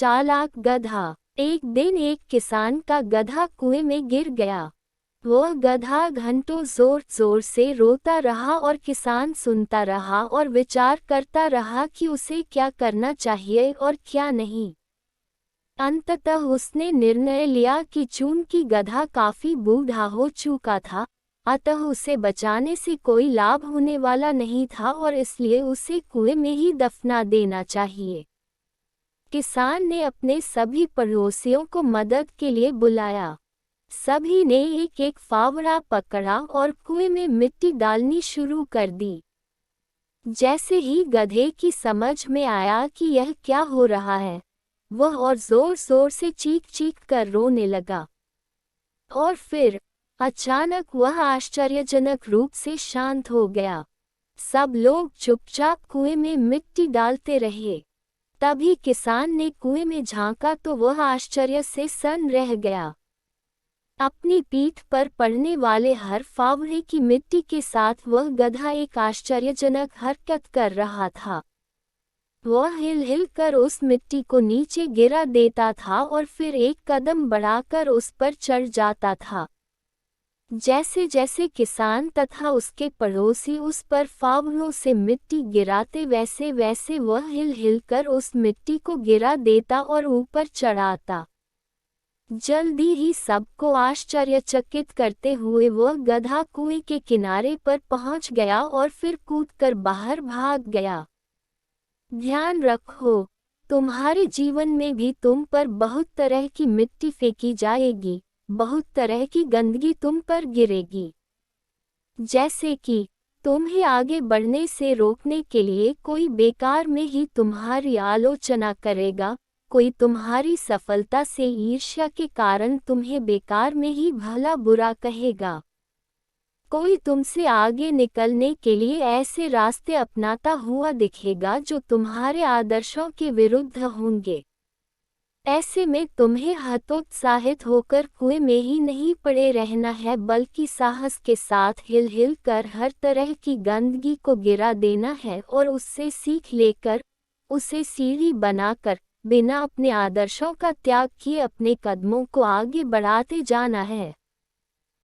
चालाक गधा। एक दिन एक किसान का गधा कुएं में गिर गया। वह गधा घंटों जोर जोर से रोता रहा और किसान सुनता रहा और विचार करता रहा कि उसे क्या करना चाहिए और क्या नहीं। अंततः उसने निर्णय लिया कि चूंकि गधा काफी बूढ़ा हो चुका था, अतः उसे बचाने से कोई लाभ होने वाला नहीं था और इसलिए उसे कुएं में ही दफना देना चाहिए। किसान ने अपने सभी पड़ोसियों को मदद के लिए बुलाया। सभी ने एक एक फावड़ा पकड़ा और कुएं में मिट्टी डालनी शुरू कर दी। जैसे ही गधे की समझ में आया कि यह क्या हो रहा है, वह और जोर जोर से चीख चीख कर रोने लगा। और फिर अचानक वह आश्चर्यजनक रूप से शांत हो गया। सब लोग चुपचाप कुएं में मिट्टी डालते रहे। तभी किसान ने कुएं में झांका तो वह आश्चर्य से सन्न रह गया। अपनी पीठ पर पड़ने वाले हर फावड़े की मिट्टी के साथ वह गधा एक आश्चर्यजनक हरकत कर रहा था। वह हिल हिल कर उस मिट्टी को नीचे गिरा देता था और फिर एक कदम बढ़ाकर उस पर चढ़ जाता था। जैसे जैसे किसान तथा उसके पड़ोसी उस पर फावड़ों से मिट्टी गिराते वैसे वैसे वह हिल हिल कर उस मिट्टी को गिरा देता और ऊपर चढ़ाता। जल्दी ही सबको आश्चर्यचकित करते हुए वह गधा कुएं के किनारे पर पहुंच गया और फिर कूदकर बाहर भाग गया। ध्यान रखो, तुम्हारे जीवन में भी तुम पर बहुत तरह की मिट्टी फेंकी जाएगी, बहुत तरह की गंदगी तुम पर गिरेगी। जैसे कि तुम्हें आगे बढ़ने से रोकने के लिए कोई बेकार में ही तुम्हारी आलोचना करेगा, कोई तुम्हारी सफलता से ईर्ष्या के कारण तुम्हें बेकार में ही भला बुरा कहेगा। कोई तुमसे आगे निकलने के लिए ऐसे रास्ते अपनाता हुआ दिखेगा जो तुम्हारे आदर्शों के विरुद्ध होंगे। ऐसे में तुम्हें हतोत्साहित होकर कुएं में ही नहीं पड़े रहना है, बल्कि साहस के साथ हिल हिल कर हर तरह की गंदगी को गिरा देना है और उससे सीख लेकर उसे सीढ़ी बनाकर बिना अपने आदर्शों का त्याग किए अपने कदमों को आगे बढ़ाते जाना है।